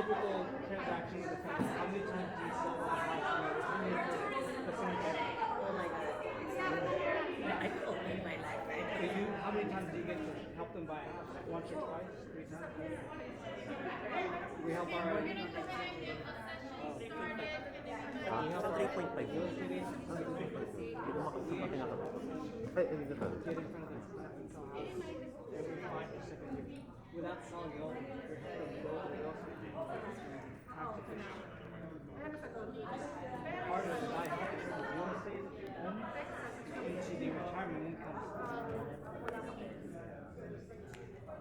typical transaction with a family, how many times do you sell the house the same family? Oh my God. I hope in my life, right? How many times do you get to help them buy a house? Like once or twice? 3 times? We help our Working on my children. we help our 3.5. real estate agents Hindi ko makakita. Ay, hindi ka. get in front of them and sell houses every 5 to 7 years. Without selling your own, you're helping build a real estate tax efficient. Part of it, I help in terms of real estate into the retirement income.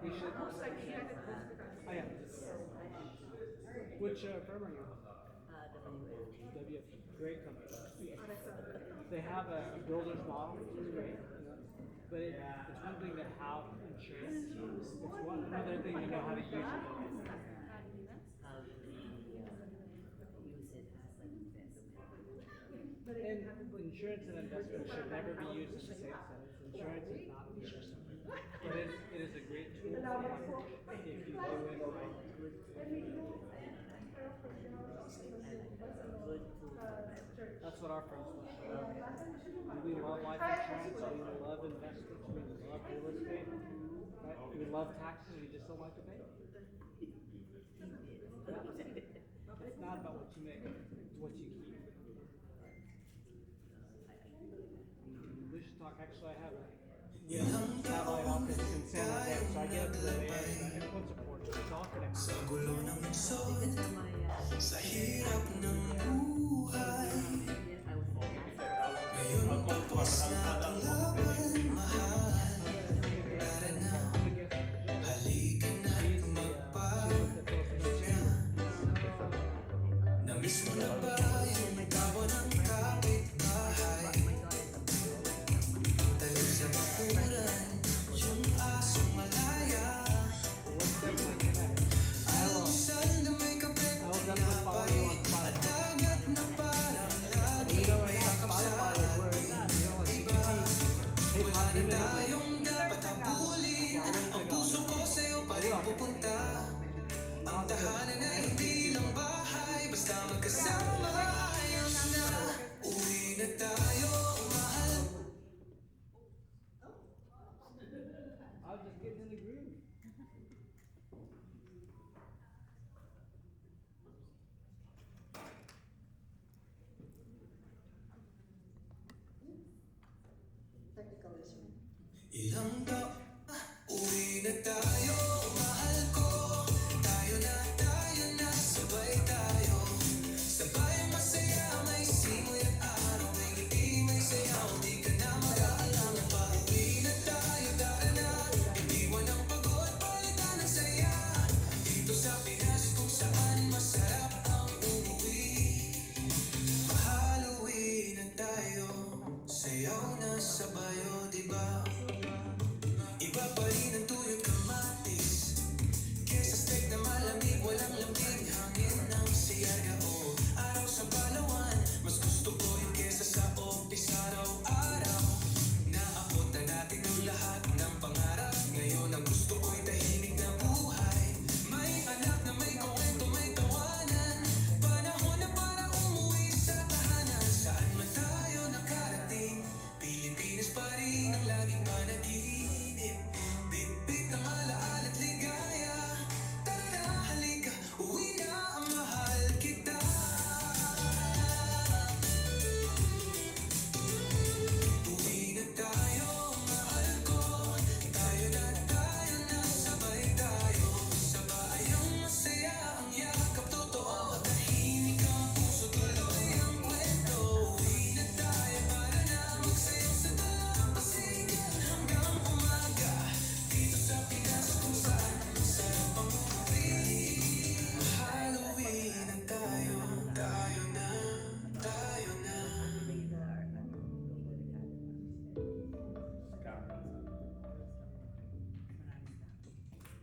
You should. Oh yeah. Which firm are you? WFG. Great company. They have a builder's model, which is great. But it's one thing to have insurance. It's another thing to know how to use it. How do we use it as an investment? And insurance and investment should never be used in the same sentence. Insurance is not interest. But it is a great tool for leverage if you do it right. That's what our firm's for. We love life insurance, we love investments, we love real estate, right? We love taxes, we just don't like to pay them. It's not about what you make, it's what you keep. We should talk, actually I have a satellite office in San Jose, so I get up to the area, everyone supports me, it's all connected. Sa gulo ng mundo, Because of my, sa hirap ng buhay, ngayon tapos na ang laban, mahal. Tara na, halika na't magpahinga. Namiss mo na ba yung tabo ng kapitbahay? Talib sa bakuran, yung asong malaya. Almusal na may kape pinapay, at dagat na parang lagi yakap sa ating iba. Wala na tayong dapat habulin, ang puso ko sa'yo pa rin pupunta. Ang tahanan ay hindi lang bahay, basta magkasama ayos na. Uwi na tayo, mahal. I was just getting in the groove. Technical issue. Ilang taon na, uwi na tayo, mahal ko. Tayo na, sabay tayo. Sabay masaya, may simoy at araw. May ngiti, may sayaw, di ka na mag-aalam pa. Uwi na tayo, tara na. Iwan ang pagod, palitan ng saya. Dito sa Pinas kung saan masarap ang umuwi. Mahal, uwi na tayo. Sayaw na sa bayo, diba? Iba pa rin ang tuyot kamatis kesa steak na malamig, walang lambing. Hangin ng siyarga o araw sa Palawan. Mas gusto ko yung kesa sa office araw-araw. Naabot na natin ang lahat ng pangarap. Ngayon ang gusto ko'y tahimik na buhay. May anak na may kwento, may tawanan. Panahon na para umuwi sa tahanan. Saan man tayo nakarating, Pilipinas pa rin ang laging panaginip. Bit-bit ng alaala at ligaya. Tara na, halika, uwi na, mahal kita. Uwi na tayo, mahal ko. Tayo na, sabay tayo. Sabay ang masaya, ang yakap totoo. Tahimik ang puso, tuloy ang kwento. Uwi na tayo para na magsayaw sa dalampasigan hanggang umaga. Dito sa Pinas kung saan masarap ang umuwi. Mahal, uwi na tayo. Tayo na, tayo na.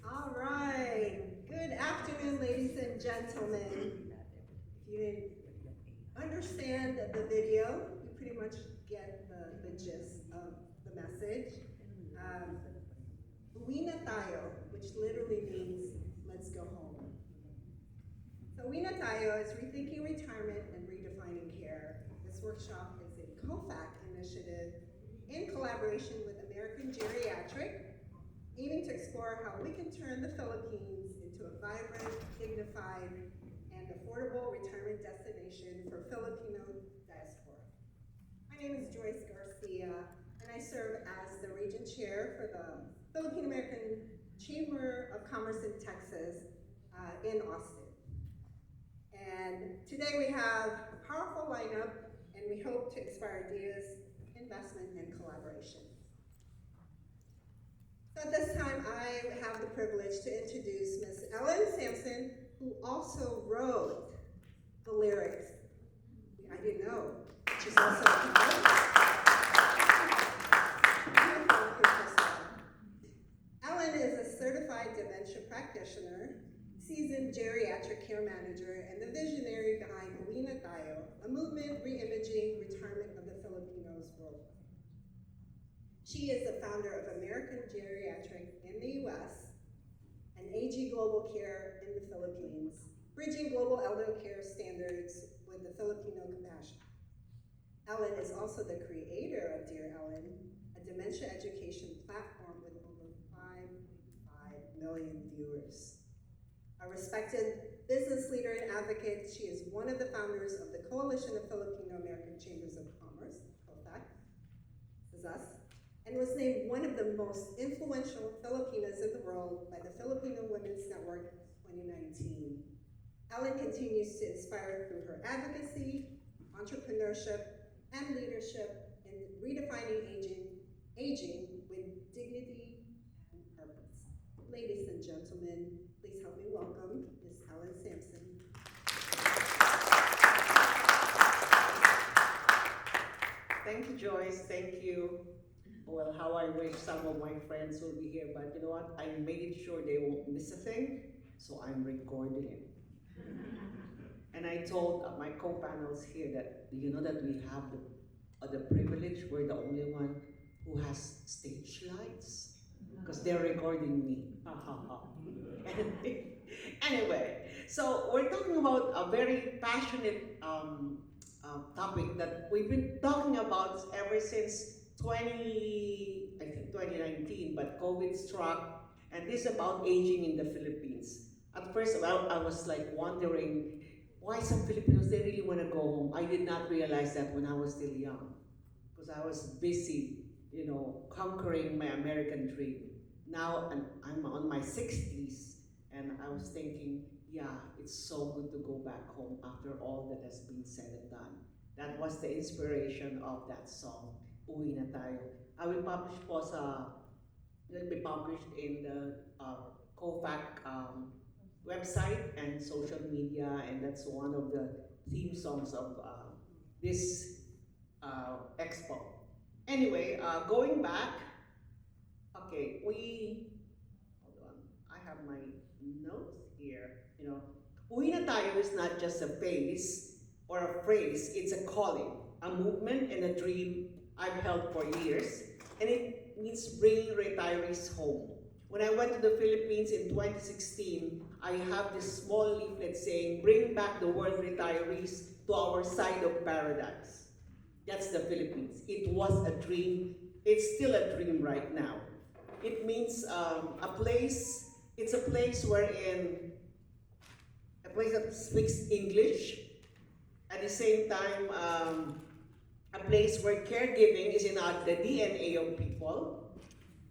All right. Good afternoon, ladies and gentlemen. If you didn't understand the video, you pretty much get the gist of the message. Uwi na tayo, which literally means let's go home. Tayo is Rethinking Retirement and Redefining Care. This workshop is a COFAC initiative in collaboration with American Geriatric, aiming to explore how we can turn the Philippines into a vibrant, dignified, and affordable retirement destination for Filipino diaspora. My name is Joyce Garcia, and I serve as the Region Chair for the Philippine American Chamber of Commerce in Texas in Austin. And today we have a powerful lineup, and we hope to inspire ideas, investment, and collaboration. So at this time, I have the privilege to introduce Ms. Ellen Sampson, who also wrote the lyrics. I didn't know. She's also a composer. Ellen is a certified dementia practitioner, seasoned geriatric care manager, and the visionary behind Uwi na Tayo, a movement reimaging retirement of the Filipinos worldwide. She is the founder of American Geriatric in the US and AG Global Care in the Philippines, bridging global elder care standards with the Filipino compassion. Ellen is also the creator of Dear Ellen, a dementia education platform with over 5.5 million viewers. A respected business leader and advocate, she is one of the founders of the Coalition of Filipino American Chambers of Commerce, COFAC, this is us, and was named one of the most influential Filipinas in the world by the Filipino Women's Network 2019. Ellen continues to inspire through her advocacy, entrepreneurship, and leadership in redefining aging with dignity and purpose. Ladies and gentlemen, please help me welcome Ms. Ellen Sampson. Thank you, Joyce. Thank you. Well, how I wish some of my friends will be here, but you know what? I made sure they won't miss a thing, so I'm recording it. And I told my co-panels here that, do you know that we have the privilege, we're the only one who has stage lights? Because they're recording me. Anyway, so we're talking about a very passionate topic that we've been talking about ever since 2019, but COVID struck, and this is about aging in the Philippines. At first, well, I was like wondering why some Filipinos, they really want to go home. I did not realize that when I was still young, because I was busy, you know, conquering my American dream. Now I'm on my 60s, and I was thinking, yeah, it's so good to go back home after all that has been said and done. That was the inspiration of that song, Uwi na Tayo. I will publish po will be published in the COFAC website and social media, and that's one of the theme songs of this expo. Anyway, going back, okay, hold on, I have my notes here, you know. Uwi na Tayo is not just a phase or a phrase, it's a calling, a movement and a dream I've held for years, and it means bringing retirees home. When I went to the Philippines in 2016, I have this small leaflet saying, bring back the word retirees to our side of paradise. That's the Philippines. It was a dream. It's still a dream right now. It means it's a place that speaks English. At the same time, a place where caregiving is in the DNA of people,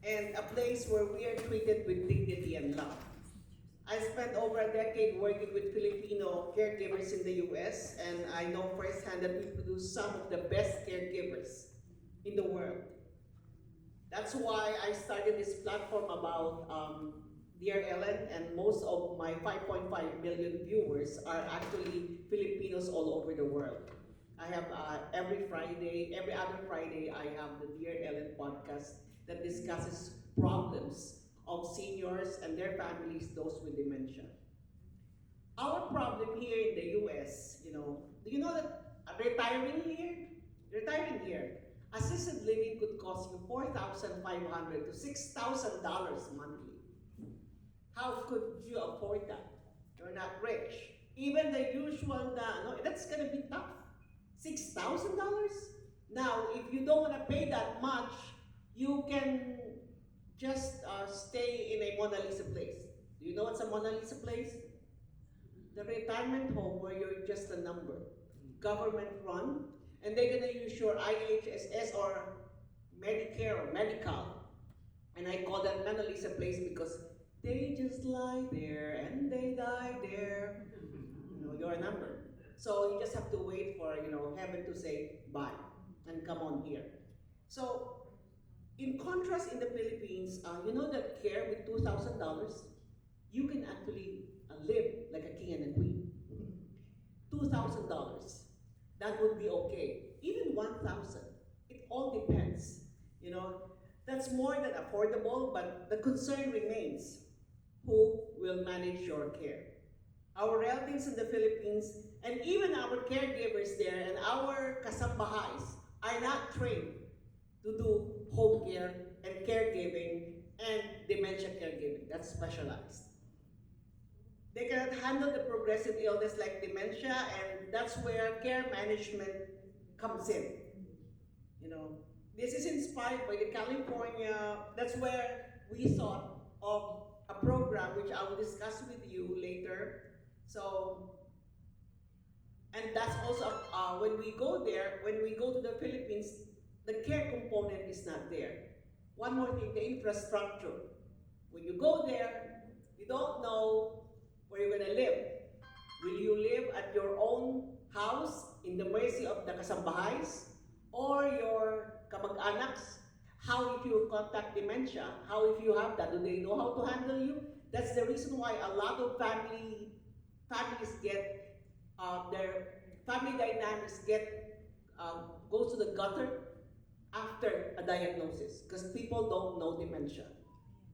and a place where we are treated with dignity and love. I spent over a decade working with Filipino caregivers in the US, and I know firsthand that we produce some of the best caregivers in the world. That's why I started this platform about Dear Ellen, and most of my 5.5 million viewers are actually Filipinos all over the world. I have every other Friday, I have the Dear Ellen podcast that discusses problems of seniors and their families, those with dementia. Our problem here in the US, do you know that retiring here, assisted living could cost you $4,500 to $6,000 monthly. How could you afford that? You're not rich. Even the usual no, that's gonna be tough. $6,000? Now, if you don't wanna pay that much, you can just stay in a Mona Lisa place. Do you know what's a Mona Lisa place? The retirement home where you're just a number, government run, and they're gonna use your IHSS or Medicare or Medical. And I call that Mona Lisa place because they just lie there and they die there. You know, you're a number. So you just have to wait for, heaven to say bye and come on here. So in contrast, in the Philippines, you know that care with $2,000, you can actually live like a king and a queen. $2,000, that would be okay. Even 1,000, it all depends. That's more than affordable, but the concern remains: who will manage your care? Our relatives in the Philippines, and even our caregivers there, and our kasambahays are not trained to do home care and caregiving and dementia caregiving. That's specialized. They cannot handle the progressive illness like dementia, and that's where care management comes in. This is inspired by the California, that's where we thought of a program which I will discuss with you later. So, and that's also, when we go there, when we go to the Philippines, the care component is not there. One more thing, the infrastructure. When you go there, you don't know where you're gonna live. Will you live at your own house in the mercy of the kasambahays or your kamag-anaks? How if you contact dementia? How if you have that? Do they know how to handle you? That's the reason why a lot of families get their family dynamics goes to the gutter after a diagnosis because people don't know dementia.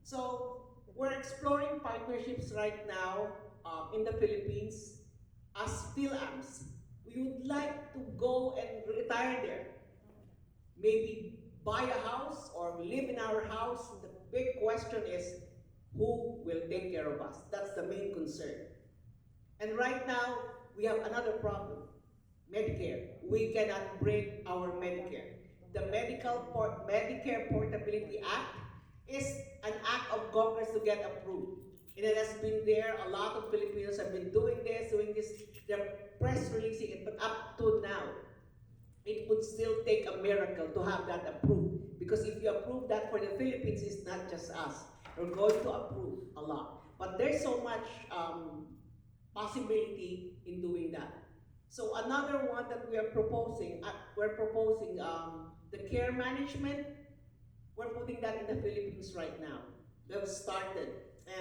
So we're exploring partnerships right now in the Philippines as PhilAMs. We would like to go and retire there. Maybe buy a house or live in our house. The big question is, who will take care of us? That's the main concern. And right now, we have another problem: Medicare. We cannot bring our Medicare. The Medicare Portability Act is an act of Congress to get approved. And it has been there. A lot of Filipinos have been doing this. They're press releasing it, but up to now, it would still take a miracle to have that approved. Because if you approve that for the Philippines, it's not just us. We're going to approve a lot. But there's so much possibility in doing that. So another one that we are proposing, the care management. We're putting that in the Philippines right now. We've started.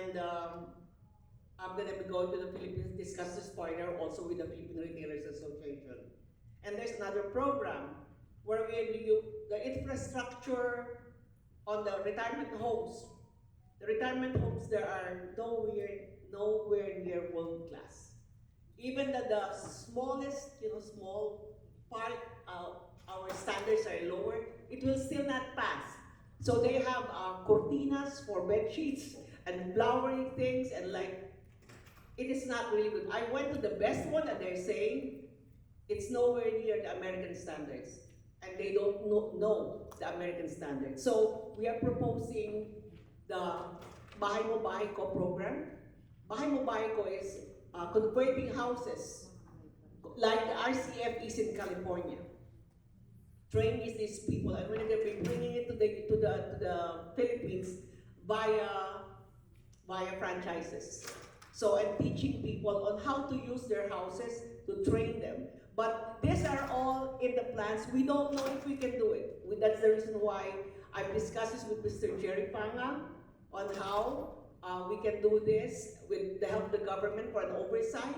And I'm going to be going to the Philippines, discuss this partner also with the Philippine Retailers Association. And there's another program where we do the infrastructure on the retirement homes. The retirement homes there are nowhere near world class. Even the smallest, small part, our standards are lower, it will still not pass. So they have cortinas for bed sheets and flowery things, and it is not really good. I went to the best one and they're saying it's nowhere near the American standards, and they don't know the American standards. So we are proposing the Bahay Mo Bahay Ko program. Bahay Mo Bahay Ko is converting houses like the RCF is in California. Training these people, and we're going to be bringing it to the Philippines via franchises. So, and teaching people on how to use their houses to train them. But these are all in the plans. We don't know if we can do it. That's the reason why I've discussed this with Mr. Jerry Panga on how we can do this with the help of the government for an oversight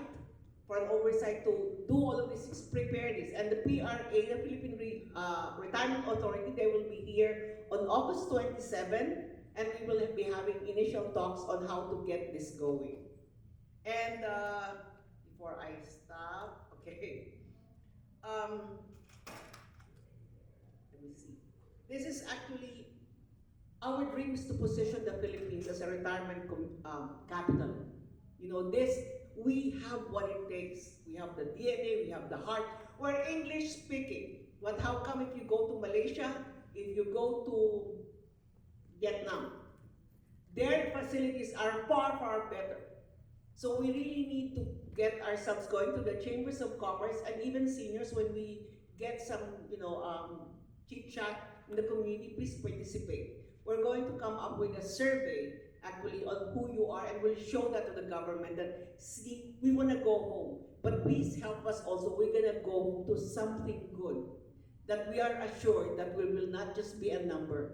to do all of this, prepare this. And the PRA, the Philippine Retirement Authority, they will be here on August 27, and we will be having initial talks on how to get this going. And before I stop, okay, let me see. This is actually our dream is to position the Philippines as a retirement capital. we have what it takes. We have the DNA, we have the heart. We're English speaking. But how come if you go to Malaysia, if you go to Vietnam, their facilities are far, far better. So we really need to get ourselves going to the chambers of commerce and even seniors when we get some, chit chat in the community, please participate. We're going to come up with a survey actually on who you are, and we'll show that to the government that, see, we want to go home, but please help us also. We're going to go home to something good, that we are assured that we will not just be a number.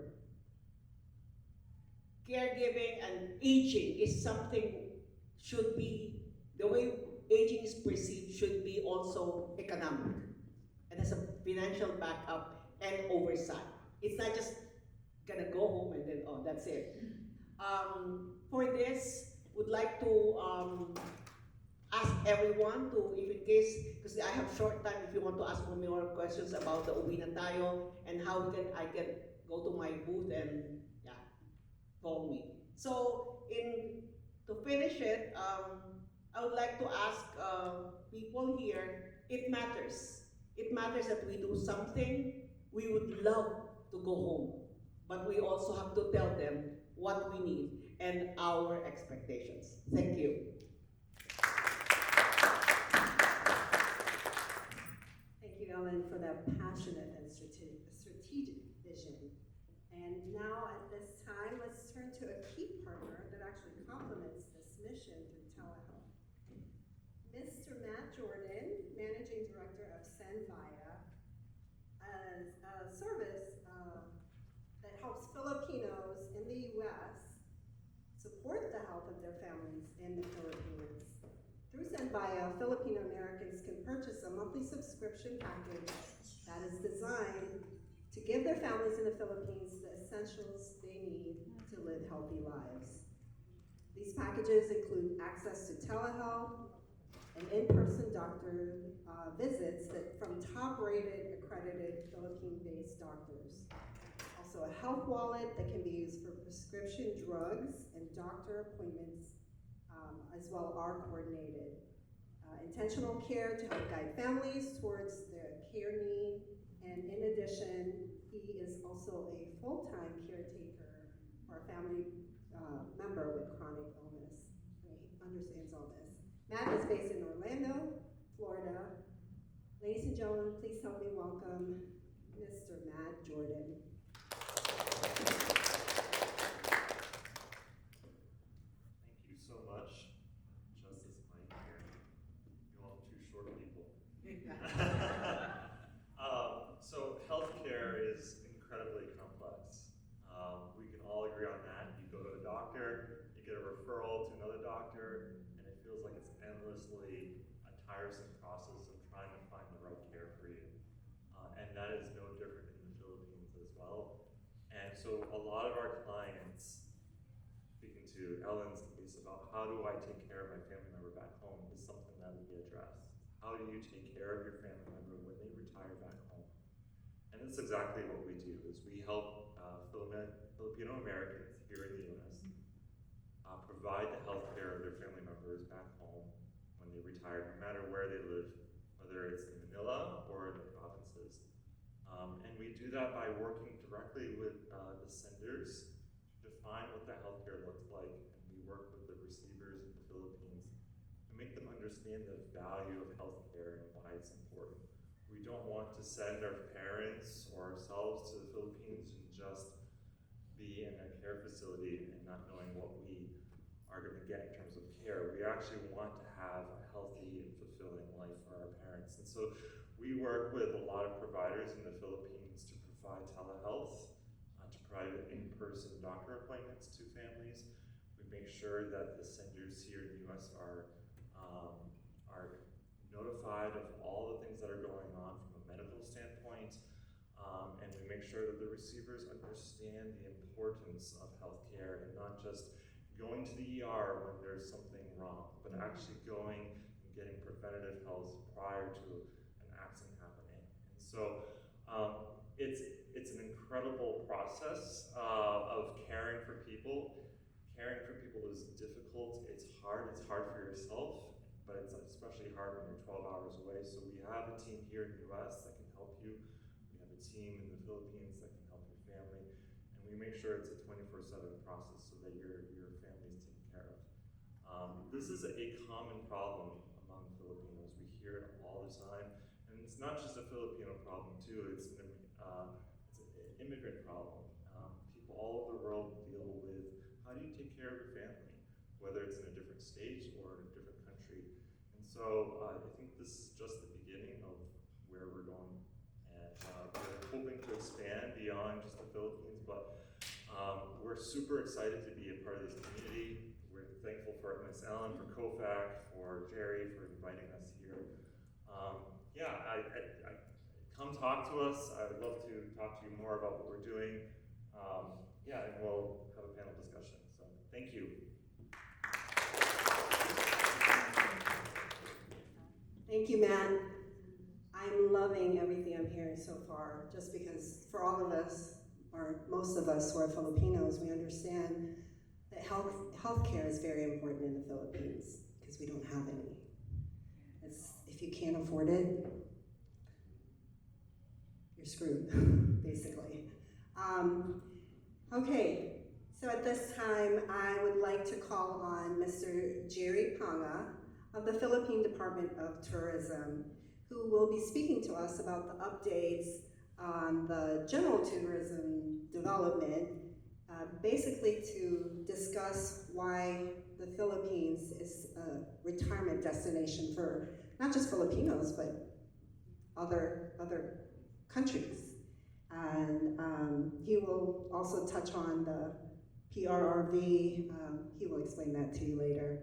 Caregiving and aging is something, should be, the way aging is perceived should be also economic, and as a financial backup and oversight. It's not just gonna go home and then, oh, that's it. For this, would like to ask everyone to, if in case, because I have short time, if you want to ask me more questions about the Uwi na Tayo and how I can go to my booth and call me. So to finish it, I would like to ask people here, it matters. It matters that we do something. We would love to go home, but we also have to tell them what we need and our expectations. Thank you. Thank you, Ellen, for that passionate and strategic vision. And now at this time, let's turn to a key partner that actually complements this mission through telehealth. Mr. Matt Jordan, Managing Director of Senvia, as a service that helps Filipinos in the U.S. support the health of their families in the Philippines. Through Senvia, Filipino Americans can purchase a monthly subscription package that is designed to give their families in the Philippines the essentials they need to live healthy lives. These packages include access to telehealth and in-person doctor visits from top-rated, accredited Philippine-based doctors. Also a health wallet that can be used for prescription drugs and doctor appointments as well are coordinated. Intentional care to help guide families towards their care need, and in addition, he is also a full-time caretaker for a family member with chronic illness. He understands all this. Matt is based in Orlando, Florida. Ladies and gentlemen, please help me welcome Mr. Matt Jordan. Thank you so much, Justice Mike here. You all two short people. So healthcare is incredibly complex. We can all agree on that. You go to a doctor, you get a referral to another doctor, and it feels like it's endlessly a tiresome process of trying to find the right care for you. And that is no different in the Philippines as well. And so a lot of our clients, speaking to Ellen's case about how do I take care of my family member back home, is something that we address. How do you take care of your family member when they retire back home? And that's exactly what we do, is we help Filipino Americans here in the U.S. Provide the health care of their family members back home when they retire, no matter where they live, whether it's in Manila or in the provinces. And we do that by working directly with the senders to define what the healthcare looks like, and we work with the receivers in the Philippines to make them understand the value of healthcare and why it's important. We don't want to send our parents or ourselves to the Philippines and just be in a care facility and not knowing what we are going to get in terms of care. We actually want to have a healthy and fulfilling life for our parents. And so we work with a lot of providers in the Philippines to provide telehealth, to provide in-person doctor appointments to families. We make sure that the senders here in the U.S. are notified of all the things that are going on from a medical standpoint, and we make sure that the receivers understand the importance of healthcare and not just going to the ER when there's something wrong, but actually going and getting preventative health prior to an accident happening. And so it's an incredible process of caring for people. Caring for people is difficult, it's hard for yourself, but it's especially hard when you're 12 hours away. So we have a team here in the US that can help you. We have a team in the Philippines that can help your family. And we make sure it's a 24/7 process so that your family is taken care of. This is a common problem among Filipinos. We hear it all the time. And it's not just a Filipino problem too, it's an immigrant problem. People all over the world deal with how do you take care of your family, whether it's in a different state or a different country. And so I think this is just the beginning of where we're going. And we're hoping to expand beyond just the Philippines, but we're super excited to be a part of this community. We're thankful for Ms. Ellen, for KOFAC, for Jerry, for inviting us here. Come talk to us. I would love to talk to you more about what we're doing. And we'll have a panel discussion. So thank you. Thank you, Matt. I'm loving everything I'm hearing so far, just because for all of us, or most of us who are Filipinos, we understand that healthcare is very important in the Philippines, because we don't have any. If you can't afford it, you're screwed, basically. Okay, so at this time, I would like to call on Mr. Jerry Panga of the Philippine Department of Tourism, who will be speaking to us about the updates on the general tourism development, basically to discuss why the Philippines is a retirement destination for not just Filipinos, but other countries. And he will also touch on the PRRV. He will explain that to you later.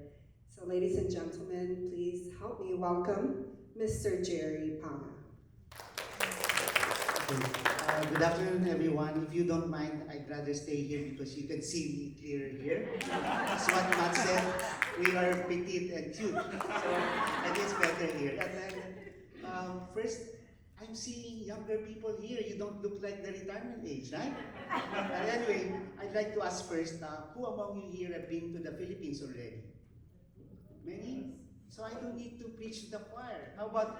So ladies and gentlemen, please help me welcome Mr. Jerry Panga. Good afternoon, everyone. If you don't mind, I'd rather stay here because you can see me clear here. As what Matt said, we are petite and cute, so I think it's better here. And then, first, I'm seeing younger people here. You don't look like the retirement age, right? Anyway, I'd like to ask first, who among you here have been to the Philippines already? Many? So I don't need to preach to the choir. How about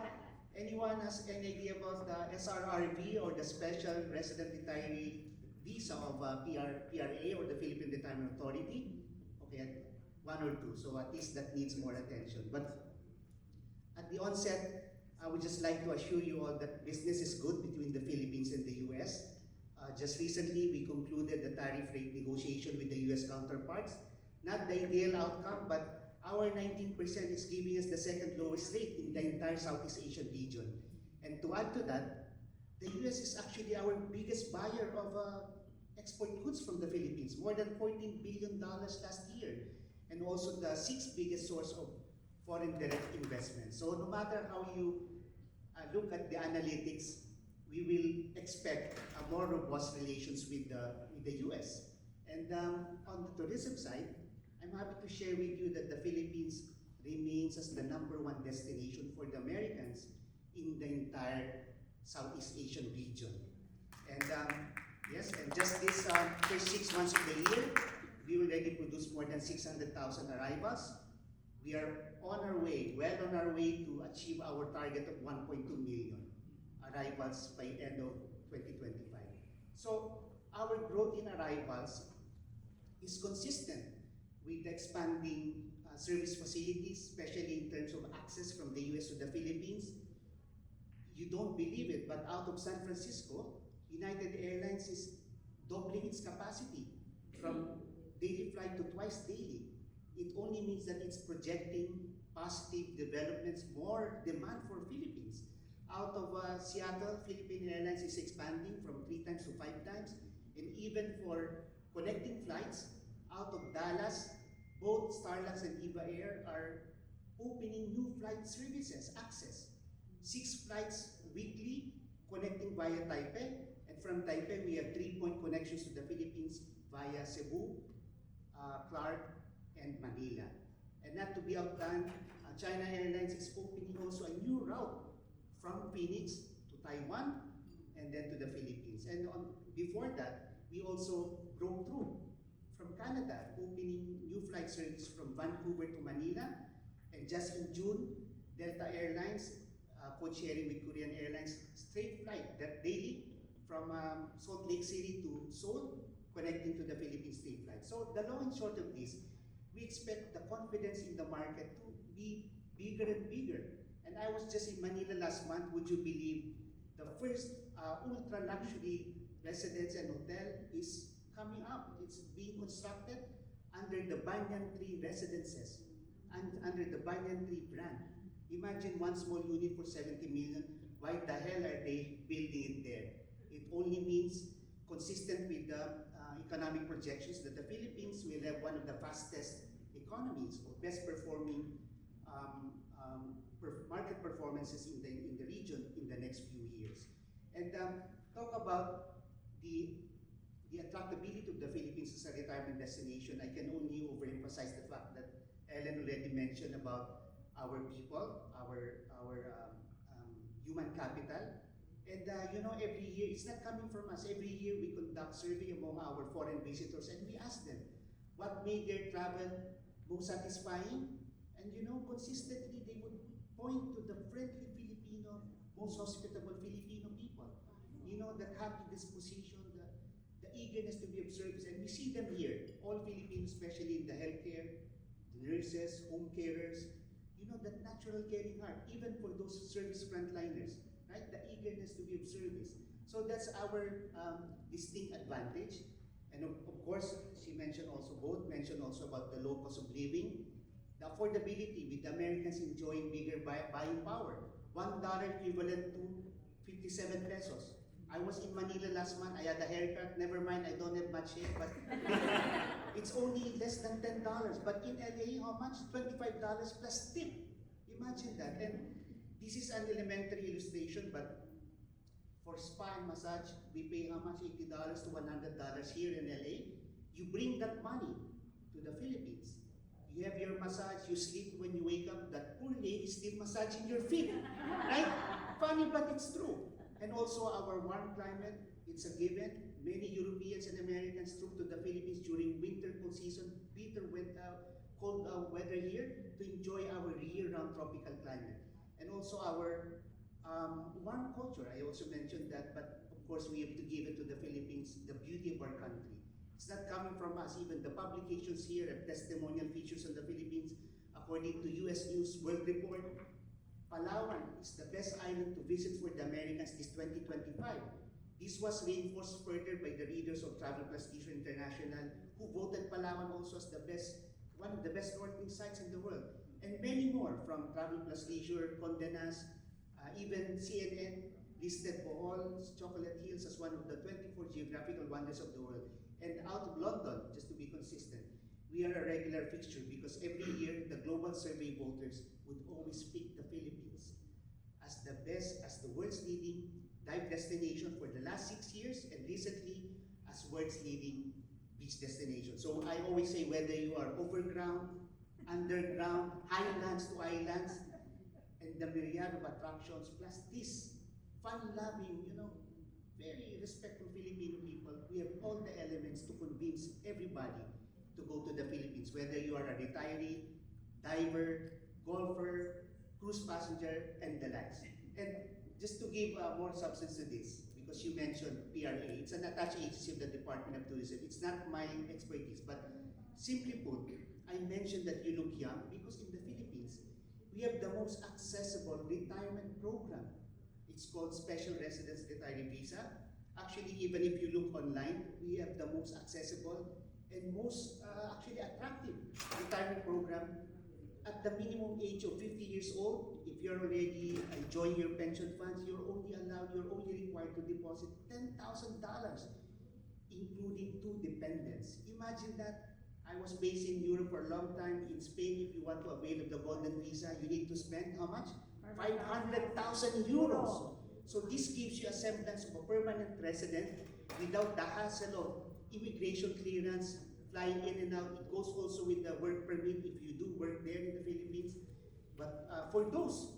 anyone has any idea about the SRRV or the Special Resident Retiree Visa of PRA or the Philippine Retirement Authority? Okay, one or two, so at least that needs more attention. But at the onset, I would just like to assure you all that business is good between the Philippines and the US. Just recently, we concluded the tariff rate negotiation with the US counterparts. Not the ideal outcome, but our 19% is giving us the second lowest rate in the entire Southeast Asian region. And to add to that, the US is actually our biggest buyer of export goods from the Philippines, more than $14 billion last year, and also the sixth biggest source of foreign direct investment. So no matter how you look at the analytics, we will expect more robust relations with the US. And on the tourism side, I'm happy to share with you that the Philippines remains as the #1 destination for the Americans in the entire Southeast Asian region. And yes, and just this first 6 months of the year, we already produced more than 600,000 arrivals. We are on our way, well on our way to achieve our target of 1.2 million arrivals by end of 2025. So our growth in arrivals is consistent with expanding service facilities, especially in terms of access from the US to the Philippines. You don't believe it, but out of San Francisco, United Airlines is doubling its capacity from daily flight to twice daily. It only means that it's projecting positive developments, more demand for Philippines. Out of Seattle, Philippine Airlines is expanding from 3 times to 5 times. And even for connecting flights, out of Dallas, both Starlux and Eva Air are opening new flight services, access. 6 flights weekly connecting via Taipei. And from Taipei, we have 3-point connections to the Philippines via Cebu, Clark, and Manila. And not to be outdone, China Airlines is opening also a new route from Phoenix to Taiwan and then to the Philippines. And before that, we also broke through from Canada, opening new flight service from Vancouver to Manila And just in June, Delta Airlines, code-sharing with Korean Airlines, straight flight that daily from Salt Lake City to Seoul, connecting to the Philippines straight flight. So the long and short of this, we expect the confidence in the market to be bigger and bigger. And I was just in Manila last month, would you believe, the first ultra luxury residence and hotel is coming up. It's being constructed under the Banyan Tree Residences and under the Banyan Tree brand. Imagine one small unit for 70 million. Why the hell are they building it there? It only means, consistent with the economic projections, that the Philippines will have one of the fastest economies or best performing market performances in the region in the next few years. And talk about the attractability of the Philippines as a retirement destination. I can only overemphasize the fact that Ellen already mentioned about our people, our human capital. And you know, every year, it's not coming from us. Every year we conduct survey among our foreign visitors and we ask them what made their travel most satisfying. And you know, consistently they would point to the friendly Filipino, most hospitable Filipino people. You know, that happy disposition, the eagerness to be of service. And we see them here, all Filipinos, especially in the healthcare, the nurses, home carers, you know, that natural caring heart, even for those service frontliners, right? The eagerness to be of service. So that's our distinct advantage. And of course, she mentioned also, both mentioned also about the low cost of living, the affordability with the Americans enjoying bigger buying power. $1 equivalent to 57 pesos. I was in Manila last month, I had a haircut, never mind, I don't have much hair, but it's only less than $10. But in LA, how much? $25 plus tip. Imagine that. And this is an elementary illustration, but for spa and massage, we pay how much? $80 to $100 here in LA. You bring that money to the Philippines. You have your massage, you sleep, when you wake up, that poor lady is still massaging your feet, right? Funny, but it's true. And also our warm climate, it's a given. Many Europeans and Americans troop to the Philippines during winter cold season, bitter cold weather here, to enjoy our year-round tropical climate. And also our warm culture, I also mentioned that, but of course we have to give it to the Philippines, the beauty of our country. It's not coming from us. Even the publications here have testimonial features on the Philippines. According to US News World Report, Palawan is the best island to visit for the Americans this 2025. This was reinforced further by the readers of Travel Plus Leisure International, who voted Palawan also as the best, one of the best snorkeling sites in the world. And many more from Travel Plus Leisure, Condé Nast, even CNN listed Bohol's Chocolate Hills as one of the 24 geographical wonders of the world. And out of London, just to be consistent, we are a regular fixture because every year the global survey voters would always pick the Philippines as the best, as the world's leading dive destination for the last 6 years, and recently as world's leading beach destination. So I always say, whether you are overground, underground, highlands to islands, and the myriad of attractions, plus this fun-loving, you know, very respectful Filipino people, we have all the elements to convince everybody to go to the Philippines, whether you are a retiree, diver, golfer, cruise passenger, and the likes. And just to give more substance to this, because you mentioned PRA, it's an attached agency of the Department of Tourism. It's not my expertise, but simply put, I mentioned that you look young because in the Philippines, we have the most accessible retirement program. It's called Special Residence Retiree Visa. Actually, even if you look online, we have the most accessible and most actually attractive retirement program. At the minimum age of 50 years old, if you're already enjoying your pension funds, you're only required to deposit $10,000, including 2 dependents. Imagine that. I was based in Europe for a long time. In Spain, if you want to avail of the golden visa, you need to spend how much? 500,000 euros. So this gives you a semblance of a permanent resident without the hassle of immigration clearance, flying in and out. It goes also with the work permit if you do work there in the Philippines. But for those,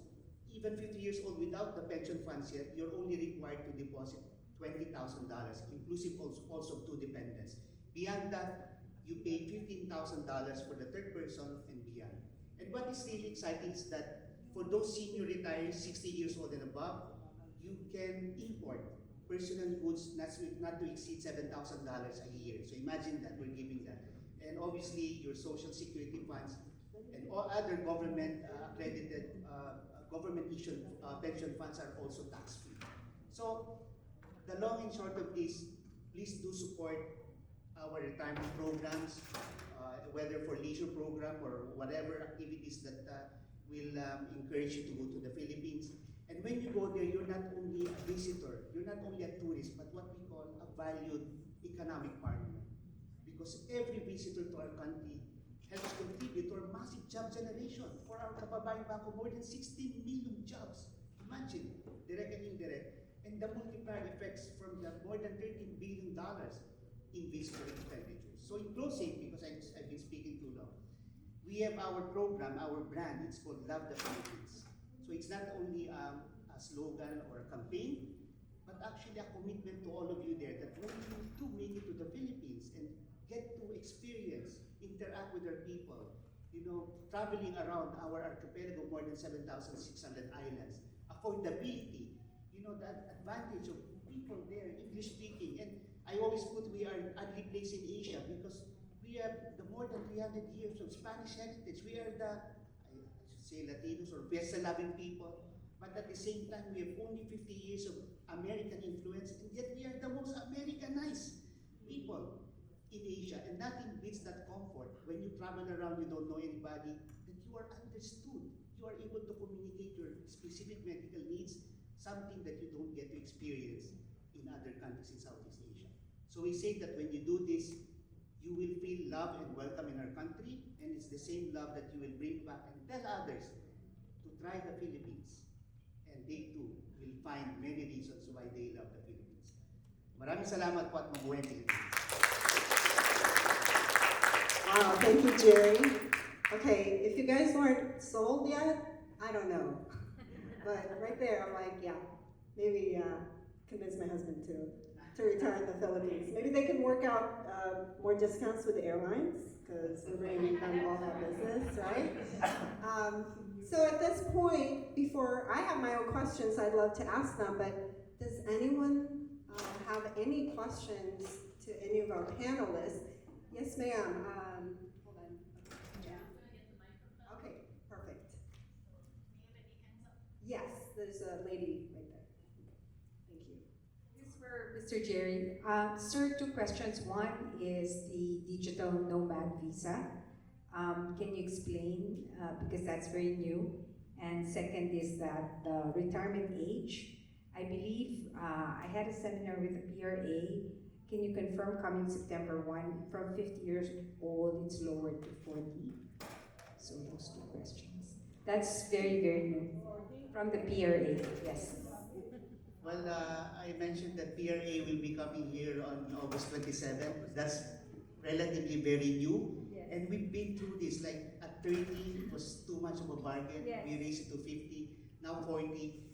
even 50 years old without the pension funds yet, you're only required to deposit $20,000, inclusive also of 2 dependents. Beyond that, you pay $15,000 for the third person and beyond. And what is really exciting is that for those senior retirees, 60 years old and above, you can import personal goods not to exceed $7,000 a year. So imagine that, we're giving that. And obviously, your social security funds and all other government accredited, government-issued pension funds are also tax-free. So the long and short of this, please do support our retirement programs, whether for leisure program or whatever activities that will encourage you to go to the Philippines. And when you go there, you're not only a visitor, you're not only a tourist, but what we call a valued economic partner. Because every visitor to our country helps contribute to our massive job generation. For our kababayan Bako, more than 16 million jobs. Imagine, direct and indirect. And the multiplier effects from the more than $13 billion in visitor expenditures. So in closing, because I've been speaking too long, we have our program, our brand, it's called Love the Philippines. So it's not only a slogan or a campaign, but actually a commitment to all of you there that when you do make it to the Philippines and get to experience, interact with our people, you know, traveling around our archipelago, more than 7,600 islands, affordability, you know, that advantage of people there, English speaking, and I always put we are an ugly place in Asia because we have the more than 300 years of Spanish heritage. We are the, I should say Latinos or fiesta-loving people, but at the same time we have only 50 years of American influence, and yet we are the most Americanized people in Asia, and nothing beats that comfort. When you travel around, you don't know anybody, that you are understood. You are able to communicate your specific medical needs, something that you don't get to experience in other countries in Southeast Asia. So we say that when you do this, you will feel loved and welcome in our country, and it's the same love that you will bring back and tell others to try the Philippines, and they too will find many reasons why they love the Philippines. Maraming salamat po at mabuhay ang Pilipinas. Wow, thank you, Jerry. Okay, if you guys weren't sold yet, I don't know. But right there, I'm like, yeah, maybe convince my husband to retire in the Philippines. Maybe they can work out more discounts with the airlines, because we're bringing them all that business, right? So at this point, before I have my own questions, I'd love to ask them, but does anyone have any questions to any of our panelists? Yes, ma'am. Hold on. Yeah. Okay, perfect. Yes, there's a lady right there. Thank you. This is for Mr. Jerry. Sir, two questions. One is the digital nomad visa. Can you explain, because that's very new. And second is that the retirement age. I believe I had a seminar with the PRA. Can you confirm coming September 1, from 50 years old, it's lowered to 40? So those two questions. That's very, very new. From the PRA, yes. Well, I mentioned that PRA will be coming here on August 27th. That's relatively very new. Yes. And we've been through this, like at 30, it was too much of a bargain. Yes. We raised it to 50, now 40.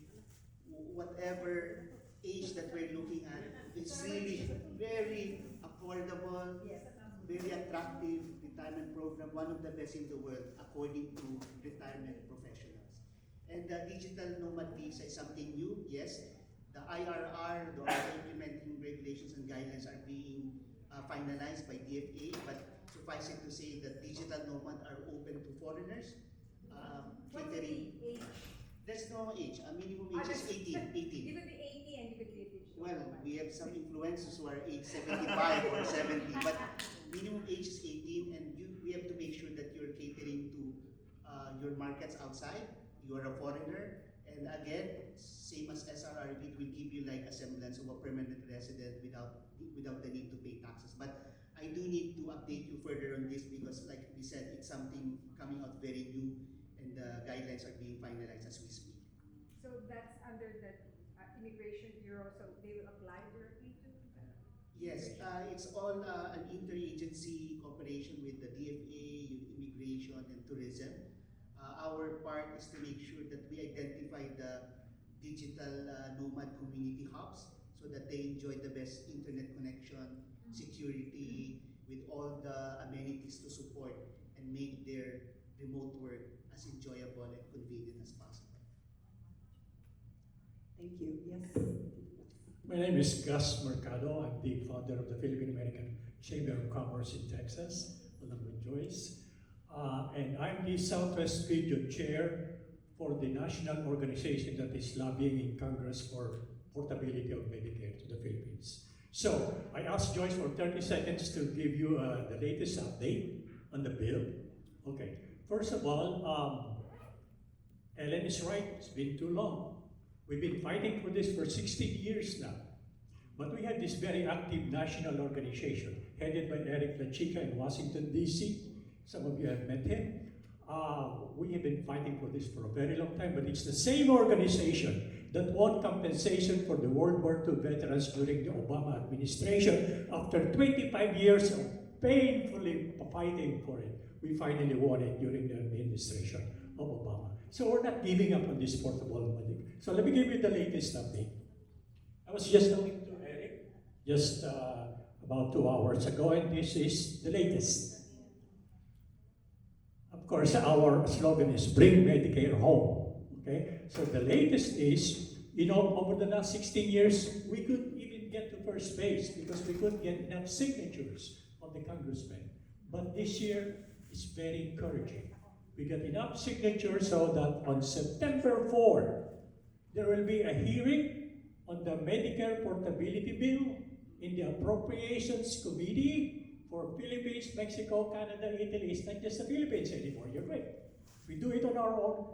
Whatever age that we're looking at, it's really very affordable, very attractive retirement program, one of the best in the world according to retirement professionals. And the digital nomad visa is something new, yes. The IRR, the implementing regulations and guidelines are being finalized by DFA, but suffice it to say that digital nomad are open to foreigners. What's the Catering, age? there's no age, a minimum age is 18. You could be 80 and you could be a digital Well, nomad. we have some influencers who are age 75 or 70, but minimum age is 18, and we have to make sure that you're catering to your markets outside. You are a foreigner, and again, same as SRRB, it will give you like a semblance of a permanent resident without the need to pay taxes. But I do need to update you further on this because, like we said, it's something coming out very new, and the guidelines are being finalized as we speak. So that's under the Immigration Bureau, so they will apply directly to Yes, it's all an interagency cooperation with the DFA, Immigration, and Tourism. Our part is to make sure that we identify the digital nomad community hubs so that they enjoy the best internet connection, security, with all the amenities to support and make their remote work enjoyable and convenient as possible. Thank you. Yes. My name is Gus Mercado. I'm the founder of the Philippine American Chamber of Commerce in Texas, along with Joyce. And I'm the Southwest Region Chair for the national organization that is lobbying in Congress for portability of Medicare to the Philippines. So I asked Joyce for 30 seconds to give you the latest update on the bill. Okay, first of all, Ellen is right, it's been too long. We've been fighting for this for 16 years now. But we have this very active national organization headed by Eric La Chica in Washington, D.C. Some of you have met him. We have been fighting for this for a very long time, but it's the same organization that won compensation for the World War II veterans during the Obama administration. After 25 years of painfully fighting for it, we finally won it during the administration of Obama. So we're not giving up on this portable money. So let me give you the latest update. I was just talking to Eric just about 2 hours ago, and this is the latest. Of course, our slogan is bring Medicare home. Okay, so the latest is, you know, over the last 16 years, we couldn't even get to first base because we couldn't get enough signatures of the congressmen. But this year, it's very encouraging. We got enough signatures so that on September 4, there will be a hearing on the Medicare portability bill in the Appropriations Committee for Philippines, Mexico, Canada, Italy. It's not just the Philippines anymore, you're right. We do it on our own.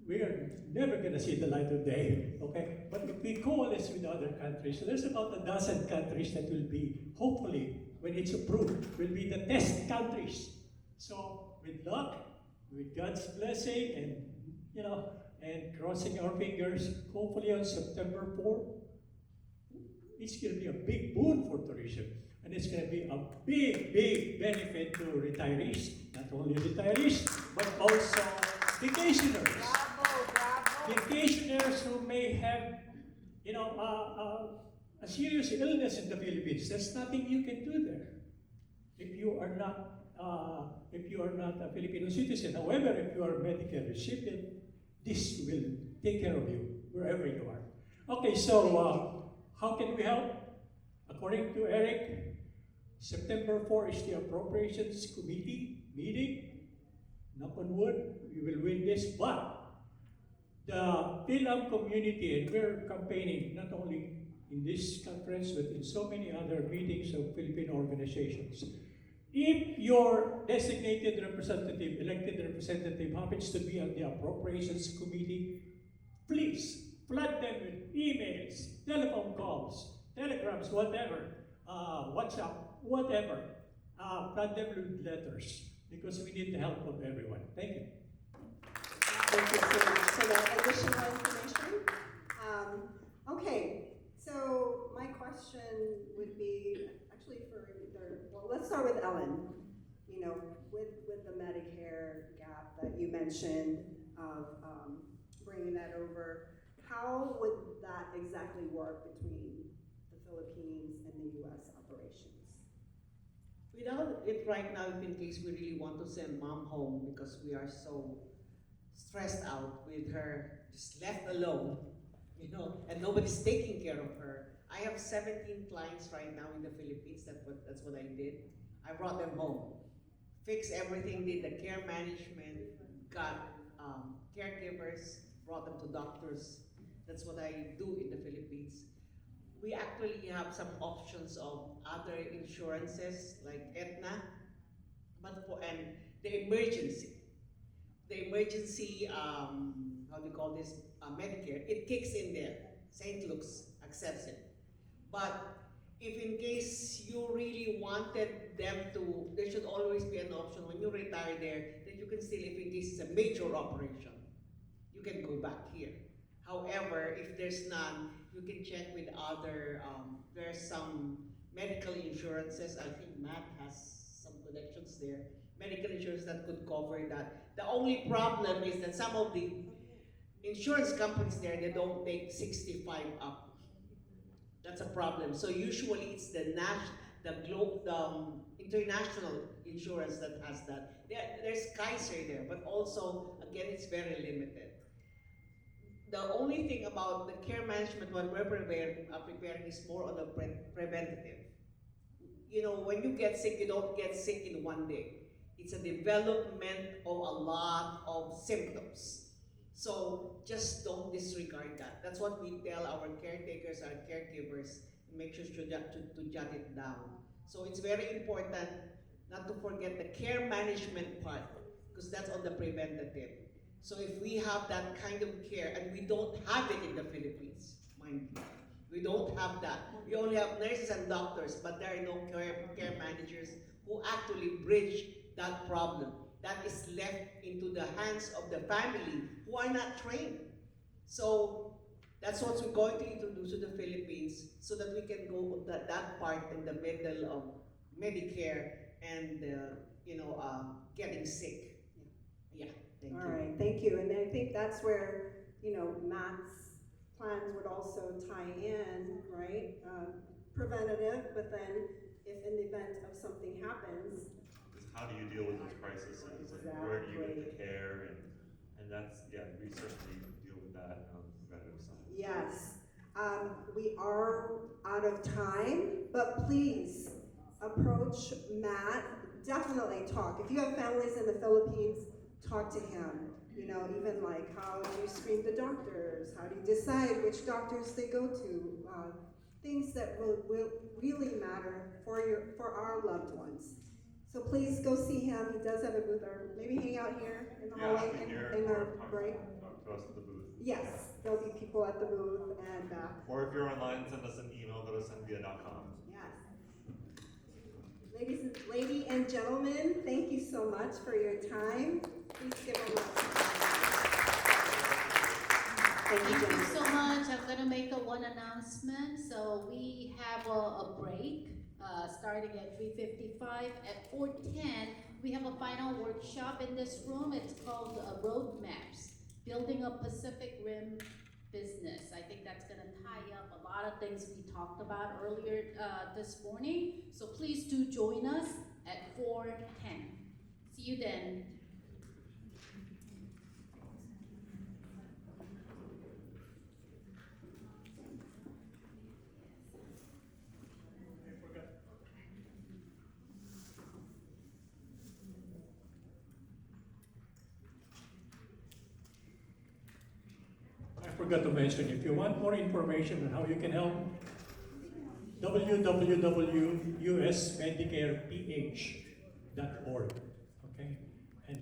We are never going to see the light of day, okay? But if we coalesce with other countries, so there's about a dozen countries that will be, hopefully, when it's approved, will be the test countries. So, with luck, with God's blessing, and, you know, and crossing our fingers, hopefully on September 4, it's going to be a big boon for tourism. And it's going to be a big, big benefit to retirees, not only retirees, but also vacationers. Bravo, bravo. Vacationers who may have, you know, a serious illness in the Philippines. There's nothing you can do there if you are not a Filipino citizen. However, if you are a Medicare recipient, this will take care of you wherever you are. Okay, so how can we help? According to Eric, September 4 is the Appropriations Committee meeting. Knock on wood, we will win this. But the PhilAm community, and we're campaigning not only in this conference, but in so many other meetings of Philippine organizations. If your designated representative, elected representative, happens to be on the Appropriations Committee, please flood them with emails, telephone calls, telegrams, whatever, WhatsApp, whatever. Flood them with letters because we need the help of everyone. Thank you. Thank you so much for that additional information. Okay, so my question would be actually for either, well, let's start with Ellen. You know, with the Medicare gap that you mentioned of bringing that over, how would that exactly work between the Philippines and the U.S. operations? Without it right now, if in case we really want to send mom home because we are so stressed out with her just left alone, you know, and nobody's taking care of her. I have 17 clients right now in the Philippines. That's what I did. I brought them home, fixed everything, did the care management, got caregivers, brought them to doctors. That's what I do in the Philippines. We actually have some options of other insurances like Aetna, and the emergency, how do you call this, Medicare, it kicks in there. St. Luke's accepts it. But if in case you really wanted them to, there should always be an option when you retire there that you can still, if in case it's a major operation, you can go back here. However, if there's none, you can check with other, there's some medical insurances. I think Matt has some connections there. Medical insurance that could cover that. The only problem is that some of the insurance companies there, they don't take 65 up. That's a problem. So usually it's the international insurance that has that. There's Kaiser there, but also, again, it's very limited. The only thing about the care management what we're preparing is more on the preventative. You know, when you get sick, you don't get sick in one day. It's a development of a lot of symptoms. So just don't disregard that. That's what we tell our caretakers, our caregivers, make sure to jot it down. So it's very important not to forget the care management part, because that's on the preventative. So if we have that kind of care, and we don't have it in the Philippines, mind you, we don't have that. We only have nurses and doctors, but there are no care managers who actually bridge that problem. That is left into the hands of the family who are not trained. So that's what we're going to introduce to the Philippines, so that we can go that part in the middle of Medicare and getting sick. Yeah, thank you. All right, thank you. And I think that's where, Matt's plans would also tie in, right? Preventative, but then if in the event of something happens, How do you deal with those crises? And where do you get the care? And that's, we certainly deal with that on the preventative side. yes. We are out of time, but please approach Matt. Definitely talk. If you have families in the Philippines, talk to him. Even like, how do you screen the doctors? How do you decide which doctors they go to? Things that will really matter for our loved ones. So please go see him. He does have a booth, or maybe hang out here in the hallway in our break. Talk to us at the booth. Yes, there'll be people at the booth, and Or if you're online, send us an email, go to sendvia.com. yes. Ladies and gentlemen, thank you so much for your time. Please give a round. Thank you, Thank you Jennifer. so much. I'm gonna make one announcement. So we have a break, starting at 3:55. At 4:10, we have a final workshop in this room. It's called Roadmaps, Building a Pacific Rim Business. I think that's gonna tie up a lot of things we talked about earlier this morning. So please do join us at 4:10. See you then. I forgot to mention, if you want more information on how you can help, www.usmedicareph.org.